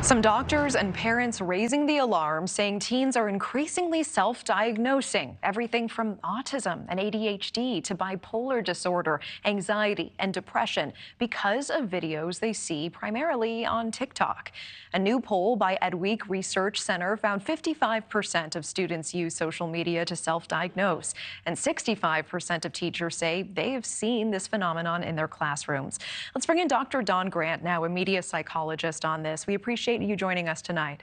Some doctors and parents raising the alarm, saying teens are increasingly self-diagnosing everything from autism and ADHD to bipolar disorder, anxiety, and depression because of videos they see primarily on TikTok. A new poll by Edweek Research Center found 55% of students use social media to self-diagnose, and 65% of teachers say they have seen this phenomenon in their classrooms. Let's bring in Dr. Don Grant now, a media psychologist, on this. We appreciate you joining us tonight.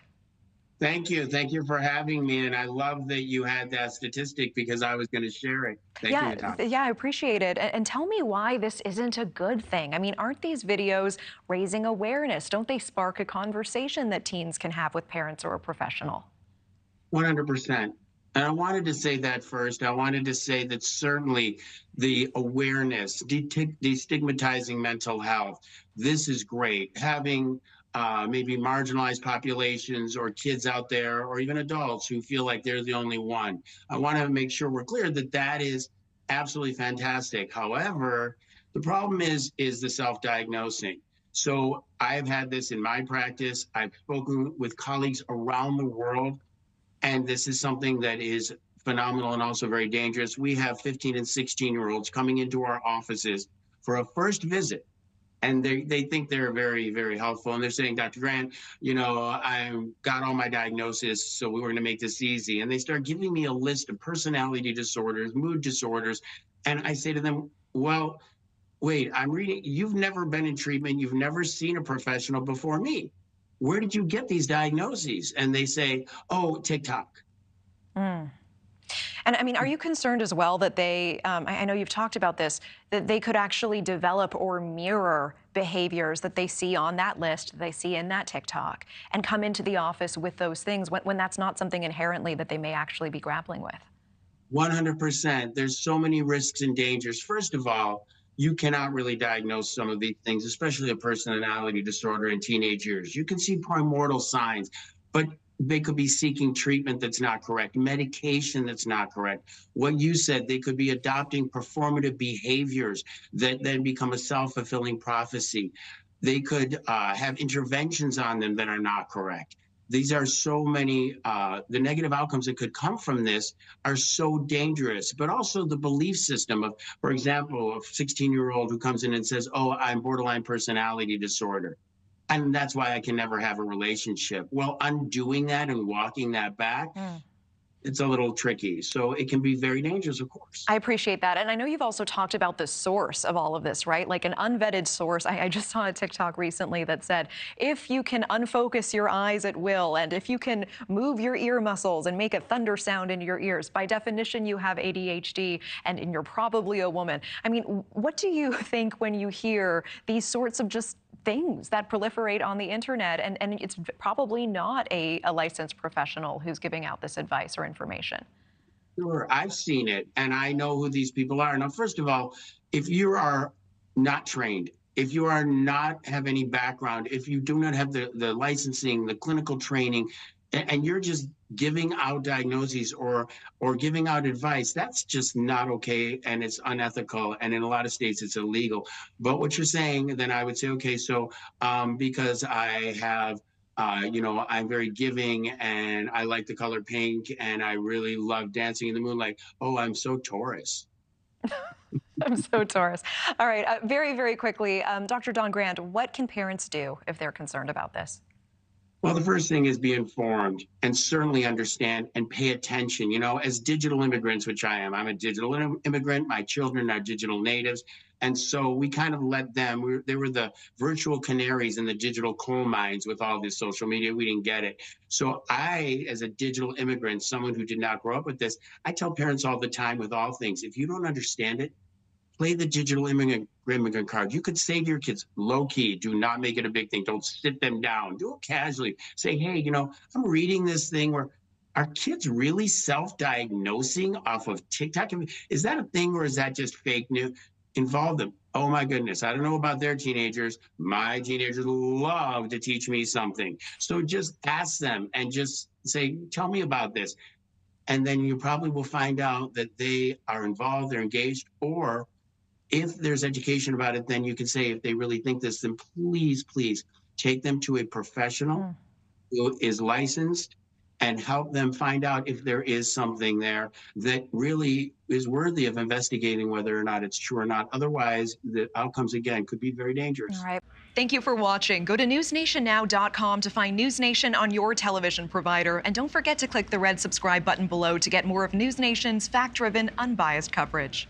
Thank you. Thank you for having me. And I love that you had that statistic because I was going to share it. Thank you, Yeah, Natasha. yeah, I appreciate it. And tell me why this isn't a good thing. I mean, aren't these videos raising awareness? Don't they spark a conversation that teens can have with parents or a professional? 100%. And I wanted to say that first. I wanted to say that certainly the awareness, destigmatizing mental health, this is great. Having maybe marginalized populations or kids out there or even adults who feel like they're the only one. I want to make sure we're clear that that is absolutely fantastic. However, the problem is the self-diagnosing. So I've had this in my practice. I've spoken with colleagues around the world, and this is something that is phenomenal and also very dangerous. We have 15 and 16-year-olds coming into our offices for a first visit, and they think they're very, very helpful. And they're saying, Dr. Grant, I got all my diagnosis, so we were going to make this easy. And they start giving me a list of personality disorders, mood disorders. And I say to them, well, wait, I'm reading, you've never been in treatment. You've never seen a professional before me. Where did you get these diagnoses? And they say, oh, TikTok. Mm. And I mean, are you concerned as well that I know you've talked about this, that they could actually develop or mirror behaviors that they see on that list, that they see in that TikTok, and come into the office with those things when that's not something inherently that they may actually be grappling with? 100%. There's so many risks and dangers. First of all, you cannot really diagnose some of these things, especially a personality disorder in teenage years. You can see primordial signs, but they could be seeking treatment that's not correct, medication that's not correct. What you said, they could be adopting performative behaviors that then become a self-fulfilling prophecy. They could have interventions on them that are not correct. These are so many, the negative outcomes that could come from this are so dangerous, but also the belief system of, for example, a 16-year-old who comes in and says, oh, I'm borderline personality disorder, and that's why I can never have a relationship. Well, undoing that and walking that back, it's a little tricky. So it can be very dangerous, of course. I appreciate that. And I know you've also talked about the source of all of this, right? Like an unvetted source. I just saw a TikTok recently that said, if you can unfocus your eyes at will, and if you can move your ear muscles and make a thunder sound in your ears, by definition, you have ADHD and you're probably a woman. I mean, what do you think when you hear these sorts of just things that proliferate on the internet, and it's probably not a licensed professional who's giving out this advice or information? Sure, I've seen it, and I know who these people are. Now, first of all, if you are not trained, if you are not have any background, if you do not have the licensing, the clinical training, and you're just giving out diagnoses or giving out advice, that's just not okay, and it's unethical, and in a lot of states it's illegal. But what you're saying, then I would say, okay, so because I have I'm very giving and I like the color pink and I really love dancing in the moonlight. Oh, I'm so Taurus. I'm so Taurus. All right, very, very quickly, Dr. Don Grant, what can parents do if they're concerned about this? Well, the first thing is be informed and certainly understand and pay attention. As digital immigrants, which I am, I'm a digital immigrant. My children are digital natives. And so we kind of let them, they were the virtual canaries in the digital coal mines with all this social media. We didn't get it. So I, as a digital immigrant, someone who did not grow up with this, I tell parents all the time with all things, if you don't understand it, play the digital immigrant card. You could say to your kids, low key, do not make it a big thing. Don't sit them down. Do it casually. Say, hey, I'm reading this thing where are kids really self-diagnosing off of TikTok? I mean, is that a thing or is that just fake news? Involve them. Oh my goodness, I don't know about their teenagers. My teenagers love to teach me something. So just ask them and just say, tell me about this. And then you probably will find out that they are involved, they're engaged, or if there's education about it, then you can say, if they really think this, then please, please take them to a professional who is licensed and help them find out if there is something there that really is worthy of investigating whether or not it's true or not. Otherwise, the outcomes, again, could be very All dangerous. right. Thank you for watching. Go to newsnationnow.com to find News Nation on your television provider. And don't forget to click the red subscribe button below to get more of News Nation's fact-driven, unbiased coverage.